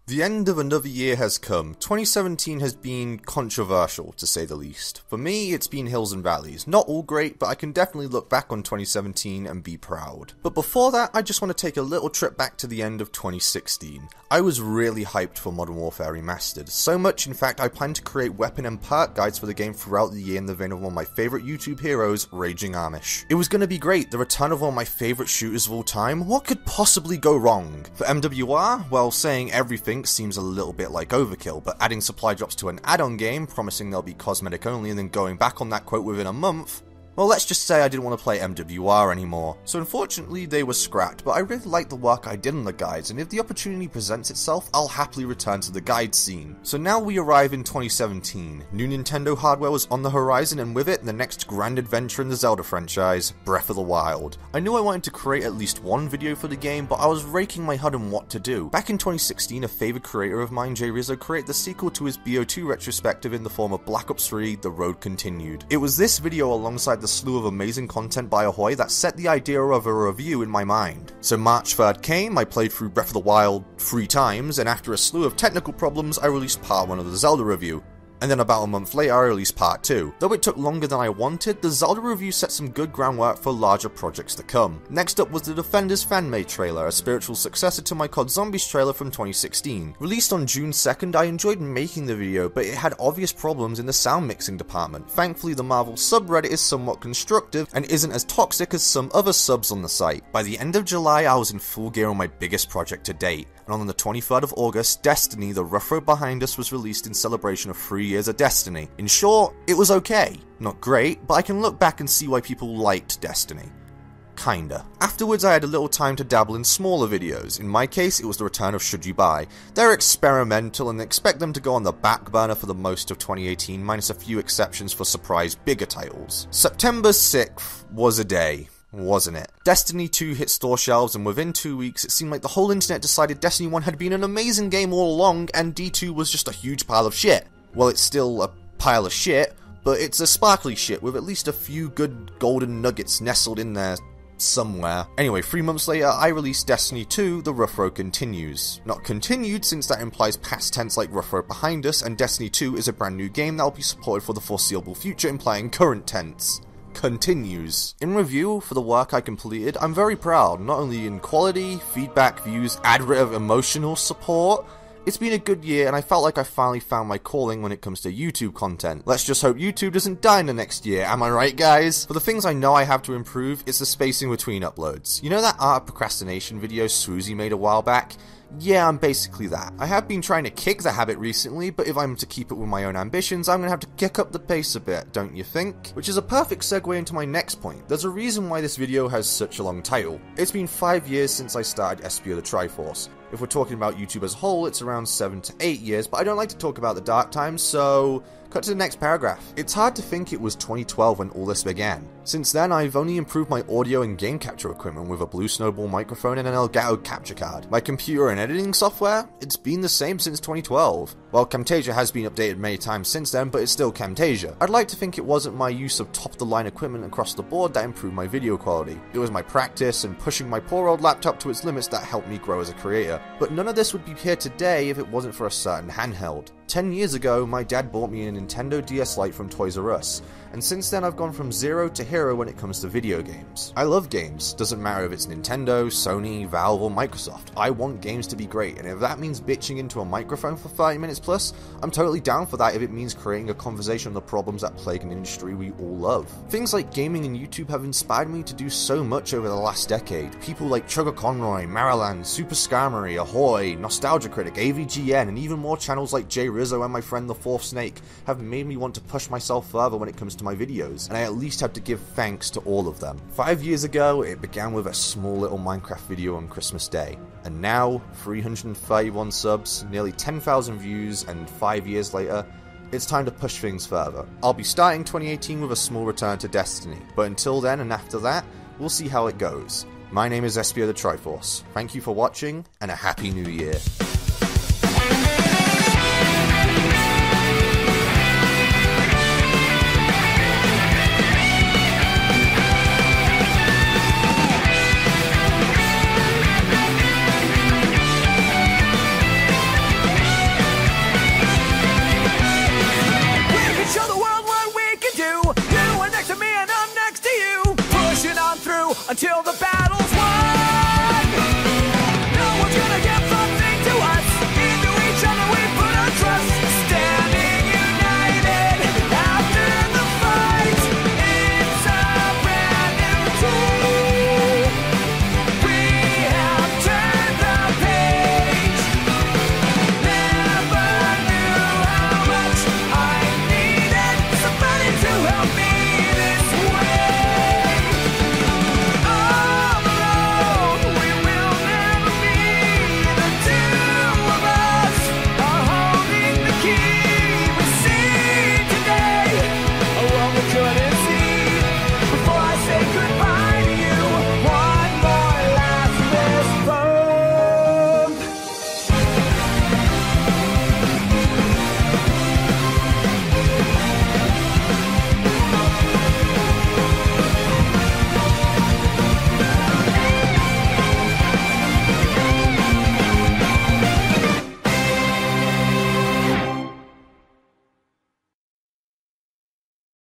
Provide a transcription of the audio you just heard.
The end of another year has come. 2017 has been controversial, to say the least. For me, it's been hills and valleys. Not all great, but I can definitely look back on 2017 and be proud. But before that, I just want to take a little trip back to the end of 2016. I was really hyped for Modern Warfare Remastered. So much, in fact, I plan to create weapon and perk guides for the game throughout the year in the vein of one of my favourite YouTube heroes, Raging Amish. It was going to be great, the return of one of my favourite shooters of all time. What could possibly go wrong? For MWR, well, saying everything seems a little bit like overkill, but adding supply drops to an add-on game, promising they'll be cosmetic only and then going back on that quote within a month, well, let's just say I didn't want to play MWR anymore. So unfortunately they were scrapped, but I really like the work I did on the guides, and if the opportunity presents itself, I'll happily return to the guide scene. So now we arrive in 2017. New Nintendo hardware was on the horizon, and with it, the next grand adventure in the Zelda franchise, Breath of the Wild. I knew I wanted to create at least one video for the game, but I was raking my head on what to do. Back in 2016, a favoured creator of mine, Jay Rizzo, created the sequel to his BO2 retrospective in the form of Black Ops 3, The Road Continued. It was this video alongside the slew of amazing content by Ahoy that set the idea of a review in my mind. So March 3rd came, I played through Breath of the Wild 3 times, and after a slew of technical problems, I released part 1 of the Zelda review. And then about a month later, I released part 2. Though it took longer than I wanted, the Zelda review set some good groundwork for larger projects to come. Next up was the Defenders fan-made trailer, a spiritual successor to my COD Zombies trailer from 2016. Released on June 2nd, I enjoyed making the video, but it had obvious problems in the sound mixing department. Thankfully, the Marvel subreddit is somewhat constructive and isn't as toxic as some other subs on the site. By the end of July, I was in full gear on my biggest project to date, and on the 23rd of August, Destiny, The Rough Road Behind Us was released in celebration of 3 years of Destiny. In short, it was okay. Not great, but I can look back and see why people liked Destiny. Kinda. Afterwards, I had a little time to dabble in smaller videos. In my case, it was the return of Should You Buy. They're experimental and expect them to go on the back burner for the most of 2018, minus a few exceptions for surprise bigger titles. September 6th was a day, wasn't it? Destiny 2 hit store shelves, and within 2 weeks it seemed like the whole internet decided Destiny 1 had been an amazing game all along and D2 was just a huge pile of shit. Well, it's still a pile of shit, but it's a sparkly shit with at least a few good golden nuggets nestled in there somewhere. Anyway, 3 months later, I released Destiny 2, The Rough Road Continues. Not continued, since that implies past tense like Rough Road Behind Us, and Destiny 2 is a brand new game that will be supported for the foreseeable future, implying current tense. Continues. In review for the work I completed, I'm very proud, not only in quality, feedback, views, ad writ emotional support. It's been a good year, and I felt like I finally found my calling when it comes to YouTube content. Let's just hope YouTube doesn't die in the next year, am I right, guys? For the things I know I have to improve, it's the spacing between uploads. You know that art of procrastination video Swoozy made a while back? Yeah, I'm basically that. I have been trying to kick the habit recently, but if I'm to keep it with my own ambitions, I'm gonna have to kick up the pace a bit, don't you think? Which is a perfect segue into my next point. There's a reason why this video has such a long title. It's been 5 years since I started Espio the Triforce. If we're talking about YouTube as a whole, it's around 7 to 8 years, but I don't like to talk about the dark times, so cut to the next paragraph. It's hard to think it was 2012 when all this began. Since then, I've only improved my audio and game capture equipment with a Blue Snowball microphone and an Elgato capture card. My computer and editing software? It's been the same since 2012. Well, Camtasia has been updated many times since then, but it's still Camtasia. I'd like to think it wasn't my use of top-of-the-line equipment across the board that improved my video quality. It was my practice and pushing my poor old laptop to its limits that helped me grow as a creator. But none of this would be here today if it wasn't for a certain handheld. 10 years ago, my dad bought me a Nintendo DS Lite from Toys R Us, and since then I've gone from zero to hero when it comes to video games. I love games, doesn't matter if it's Nintendo, Sony, Valve or Microsoft. I want games to be great, and if that means bitching into a microphone for 30 minutes plus, I'm totally down for that if it means creating a conversation on the problems that plague an industry we all love. Things like gaming and YouTube have inspired me to do so much over the last decade. People like Chugga Conroy, Mariland, Super Skarmory, Ahoy, Nostalgia Critic, AVGN, and even more channels like Jay Rizzo and my friend the Fourth Snake have made me want to push myself further when it comes to my videos, and I at least have to give thanks to all of them. 5 years ago, it began with a small little Minecraft video on Christmas Day, and now, 331 subs, nearly 10,000 views, and 5 years later, it's time to push things further. I'll be starting 2018 with a small return to Destiny, but until then and after that, we'll see how it goes. My name is Espio the Triforce. Thank you for watching, and a Happy New Year. until the